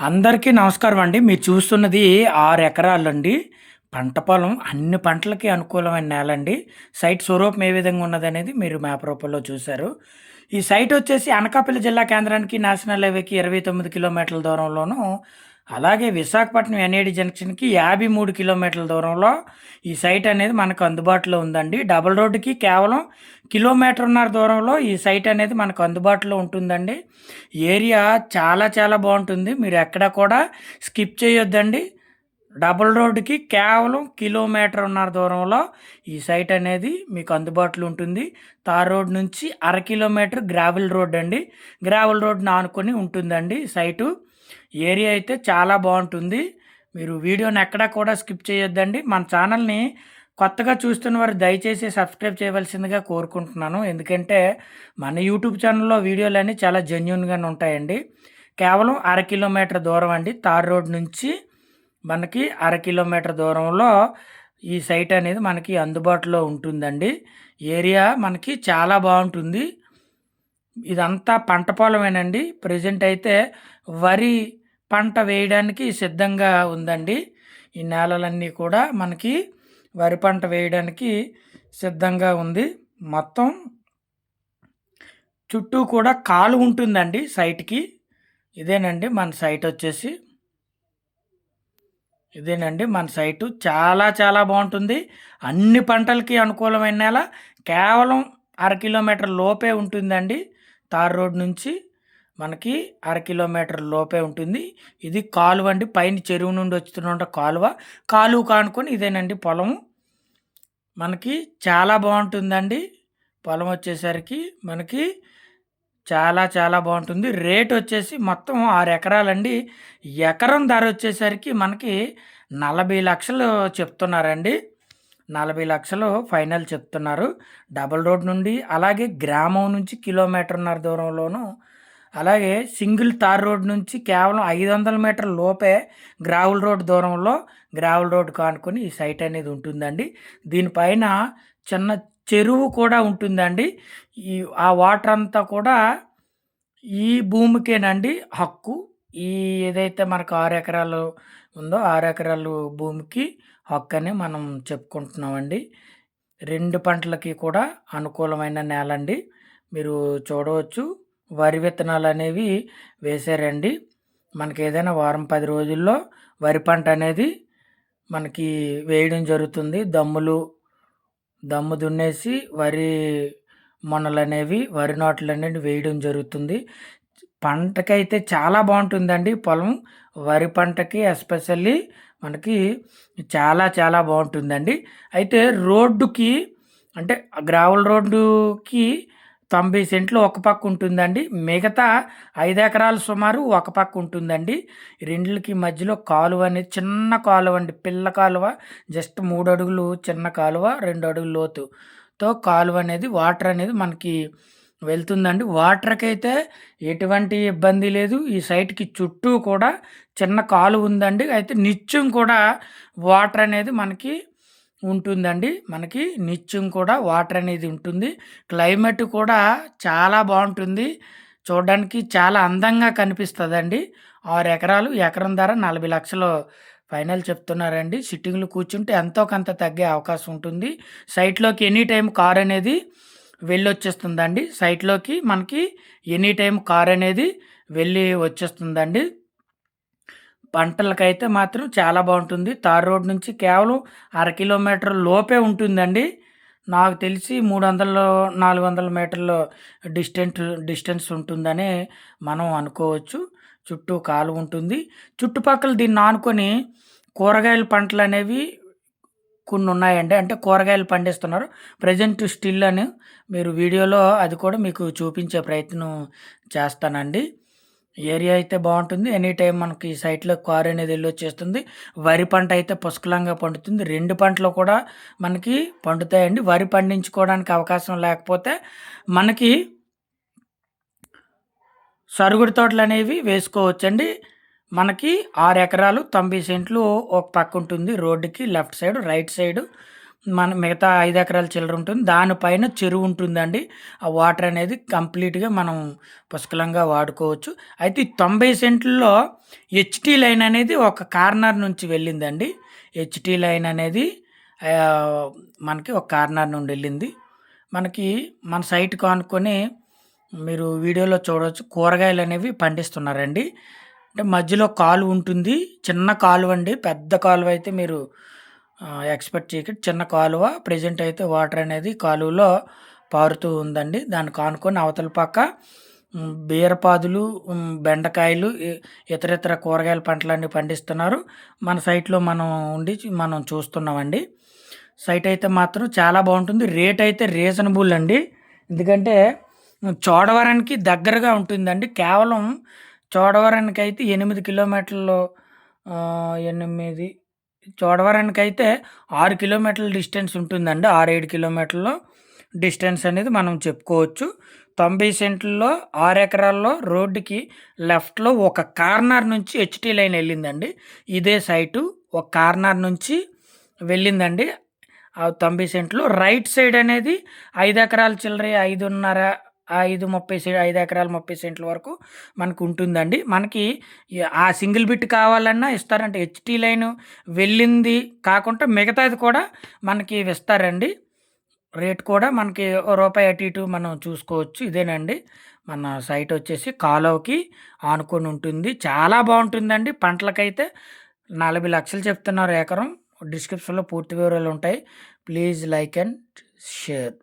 అందరికీ నమస్కారం అండి. మీరు చూస్తున్నది 6 ఎకరాలండి. పంట పొలం అన్ని పంటలకి అనుకూలమైన నేలండి. సైట్ స్వరూపం ఏ విధంగా ఉన్నదనేది మీరు మ్యాప్ రూపంలో చూసారు. ఈ సైట్ వచ్చేసి అనకాపల్లి జిల్లా కేంద్రానికి నేషనల్ హైవేకి 29 కిలోమీటర్ల దూరంలోను, అలాగే విశాఖపట్నం ఎన్ఏడి జంక్షన్‌కి 53 కిలోమీటర్ల దూరంలో ఈ సైట్ అనేది మనకు అందుబాటులో ఉందండి. డబుల్ రోడ్డుకి కేవలం కిలోమీటర్‌న్నర దూరంలో ఈ సైట్ అనేది మనకు అందుబాటులో ఉంటుందండి. ఏరియా చాలా చాలా బావుంటుంది. మీరు ఎక్కడ కూడా స్కిప్ చేయొద్దండి. డబుల్ రోడ్డుకి కేవలం కిలోమీటర్‌న్నర దూరంలో ఈ సైట్ అనేది మీకు అందుబాటులో ఉంటుంది. తార్ రోడ్ నుంచి అర కిలోమీటర్ గ్రావెల్ రోడ్ అండి. గ్రావెల్ రోడ్‌ని ఆనుకొని ఉంటుందండి సైటు. ఏరియా అయితే చాలా బావుంటుంది. మీరు వీడియోని ఎక్కడా కూడా స్కిప్ చేయొద్దండి. మన ఛానల్‌ని కొత్తగా చూస్తున్న వారు దయచేసి సబ్స్క్రైబ్ చేయవలసిందిగా కోరుకుంటున్నాను. ఎందుకంటే మన యూట్యూబ్ ఛానల్‌లో వీడియోలన్నీ చాలా జెన్యూన్‌గానే ఉంటాయండి. కేవలం అర కిలోమీటర్ దూరం అండి. తార్ రోడ్ నుంచి మనకి అర కిలోమీటర్ దూరంలో ఈ సైట్ అనేది మనకి అందుబాటులో ఉంటుందండి. ఏరియా మనకి చాలా బావుంటుంది. ఇదంతా పంట పొలమేనండి. ప్రెజెంట్ అయితే వరి పంట వేయడానికి సిద్ధంగా ఉందండి. ఈ నేలలన్నీ కూడా మనకి వరి పంట వేయడానికి సిద్ధంగా ఉంది. మొత్తం చుట్టూ కూడా కాలువ ఉంటుందండి సైట్‌కి. ఇదేనండి మన సైట్ వచ్చేసి. ఇదేనండి మన సైటు. చాలా చాలా బావుంటుంది. అన్ని పంటలకి అనుకూలమైన నేల. కేవలం అర కిలోమీటర్ లోపే ఉంటుందండి. తార్ రోడ్ నుంచి మనకి అర కిలోమీటర్ లోపే ఉంటుంది. ఇది కాలువ అండి. పైన చెరువు నుండి వస్తున్న కాలువ. కాలువకు ఆనుకొని ఇదేనండి పొలము. మనకి చాలా బావుంటుందండి. పొలం వచ్చేసరికి మనకి చాలా చాలా బావుంటుంది. రేట్ వచ్చేసి మొత్తం 6 ఎకరాలండి. ఎకరం ధర వచ్చేసరికి మనకి 40,00,000 చెప్తున్నారండి. 40,00,000 ఫైనల్ చెప్తున్నారు. డబుల్ రోడ్ నుండి అలాగే గ్రామం నుంచి కిలోమీటర్‌న్నర దూరంలోను, అలాగే సింగిల్ తార్ రోడ్ నుంచి కేవలం 500 మీటర్ల లోపే గ్రావెల్ రోడ్ దూరంలో గ్రావెల్ రోడ్‌కి ఆనుకొని ఈ సైట్ అనేది ఉంటుందండి. దీనిపైన చిన్న చెరువు కూడా ఉంటుందండి. ఈ ఆ వాటర్ అంతా కూడా ఈ భూమికేనండి హక్కు. ఈ ఏదైతే మనకు 6 ఎకరాలు ఉందో 6 ఎకరాలు భూమికి హక్కని మనం చెప్పుకుంటున్నామండి. 2 పంటలకి కూడా అనుకూలమైన నేలండి. మీరు చూడవచ్చు వరి విత్తనాలనేవి వేశారండి. మనకేదైనా వారం 10 రోజుల్లో వరి పంట అనేది మనకి వేయడం జరుగుతుంది. దమ్ము దున్నేసి వరి మొనలనేవి, వరి నాట్లనేవి వేయడం జరుగుతుంది. పంటకైతే చాలా బావుంటుందండి పొలం. వరి పంటకి ఎస్పెషల్లీ మనకి చాలా చాలా బావుంటుందండి. అయితే రోడ్డుకి అంటే గ్రావెల్ రోడ్డుకి 90 సెంట్లు ఒక పక్క ఉంటుందండి. మిగతా 5 ఎకరాలు సుమారు ఒక పక్క ఉంటుందండి. రెండిలకి మధ్యలో కాలువ అనేది చిన్న కాలువ అండి. పిల్ల కాలువ. జస్ట్ 3 అడుగులు చిన్న కాలువ, 2 అడుగులు లోతుతో కాలువ అనేది వాటర్ అనేది మనకి వెళ్తుందండి. వాటర్‌కైతే ఎటువంటి ఇబ్బంది లేదు. ఈ సైట్‌కి చుట్టూ కూడా చిన్న కాలువ ఉందండి. అయితే నిత్యం కూడా వాటర్ అనేది మనకి ఉంటుందండి. మనకి నిత్యం కూడా వాటర్ అనేది ఉంటుంది. క్లైమేట్ కూడా చాలా బావుంటుంది. చూడడానికి చాలా అందంగా కనిపిస్తదండి. 6 ఎకరాలు, ఎకరం ధర 40,00,000 ఫైనల్ చెప్తున్నారండి. సిట్టింగ్‌లో కూర్చుంటే ఎంతో కొంత తగ్గే అవకాశం ఉంటుంది. సైట్‌లోకి ఎనీ టైమ్ కార్ అనేది వెళ్ళొచ్చేస్తుందండి. సైట్‌లోకి మనకి ఎనీ టైమ్ కార్ అనేది వెళ్ళి వచ్చేస్తుందండి. పంటలకైతే మాత్రం చాలా బావుంటుంది. తార్ రోడ్ నుంచి కేవలం అర కిలోమీటర్ లోపే ఉంటుందండి. నాకు తెలిసి 300, 400 మీటర్లు డిస్టెన్స్ ఉంటుందని మనం అనుకోవచ్చు. చుట్టూ కాలువ ఉంటుంది. చుట్టుపక్కల దీన్ని ఆనుకొని కూరగాయల పంటలనేవి కొన్నున్నాయండి. అంటే కూరగాయలు పండిస్తున్నారు. ప్రెజెంట్ స్టిల్ అని మీరు వీడియోలో అది కూడా మీకు చూపించే ప్రయత్నం చేస్తానండి. ఏరియా అయితే బావుంటుంది. ఎనీ టైమ్ మనకి సైట్‌లో కార్ అనేది ఎళ్ళొచ్చేస్తుంది. వరి పంట అయితే పుష్కలంగా పండుతుంది. 2 పంటలు కూడా మనకి పండుతాయండి. వరి పండించుకోవడానికి అవకాశం లేకపోతే మనకి సరుగుడు తోటలనేవి వేసుకోవచ్చండి. మనకి 6 ఎకరాలు 90 సెంట్లు ఒక పక్క ఉంటుంది. రోడ్డుకి లెఫ్ట్ సైడ్, రైట్ సైడ్ మన మిగతా 5 ఎకరాల చిల్లర ఉంటుంది. దానిపైన చెరువు ఉంటుందండి. ఆ వాటర్ అనేది కంప్లీట్‌గా మనం పుష్కలంగా వాడుకోవచ్చు. అయితే ఈ 90 సెంట్లలో హెచ్‌టీ లైన్ అనేది ఒక కార్నర్ నుంచి వెళ్ళిందండి. హెచ్‌టీ లైన్ అనేది ఆహ్, మనకి ఒక కార్నర్ నుండి వెళ్ళింది. మనకి మన సైట్‌కి ఆనుకొని మీరు వీడియోలో చూడొచ్చు కూరగాయలనేవి పండిస్తున్నారండి. అంటే మధ్యలో కాలువ ఉంటుంది. చిన్న కాలువండి. పెద్ద కాలువైతే మీరు ఎక్స్‌పెక్ట్ చేయకండి. చిన్న కాలువ. ప్రెజెంట్ అయితే వాటర్ అనేది కాలువలో పారుతూ ఉందండి. దానికి ఆనుకొని అవతల పక్క బీరపాదులు, బెండకాయలు, ఇతరితర కూరగాయల పంటలన్నీ పండిస్తున్నారు. మన సైట్‌లో మనం ఉండి మనం చూస్తున్నామండి. సైట్ అయితే మాత్రం చాలా బావుంటుంది. రేట్ అయితే రీజనబుల్ అండి. ఎందుకంటే చోడవరానికి దగ్గరగా ఉంటుందండి. కేవలం చోడవరానికైతే 8 కిలోమీటర్లు 8 చోడవరానికైతే 6 కిలోమీటర్ల డిస్టెన్స్ ఉంటుందండి. 6, 7 కిలోమీటర్లు డిస్టెన్స్ అనేది మనం చెప్పుకోవచ్చు. 90 సెంట్లలో 6 ఎకరాల్లో రోడ్డుకి లెఫ్ట్‌లో ఒక కార్నర్ నుంచి హెచ్‌టీ లైన్ వెళ్ళిందండి. ఇదే సైటు ఒక కార్నర్ నుంచి వెళ్ళిందండి. 90 సెంట్లు. రైట్ సైడ్ అనేది 5 ఎకరాల చిల్లర 5:30 5 ఎకరాల 30 సెంట్ల వరకు మనకుంటుందండి. మనకి ఆ సింగిల్ బిట్ కావాలన్నా ఇస్తారంటే హెచ్‌టీ లైను వెళ్ళింది కాకుండా మిగతాది కూడా మనకి ఇస్తారండి. రేట్ కూడా మనకి ఓ రూపాయి అటు ఇటు మనం చూసుకోవచ్చు. ఇదేనండి మన సైట్ వచ్చేసి కాలువకి ఆనుకొని ఉంటుంది. చాలా బావుంటుందండి. పంటలకైతే 40,00,000 చెప్తున్నారు ఎకరం. డిస్క్రిప్షన్‌లో పూర్తి వివరాలుంటాయి. Please like and share.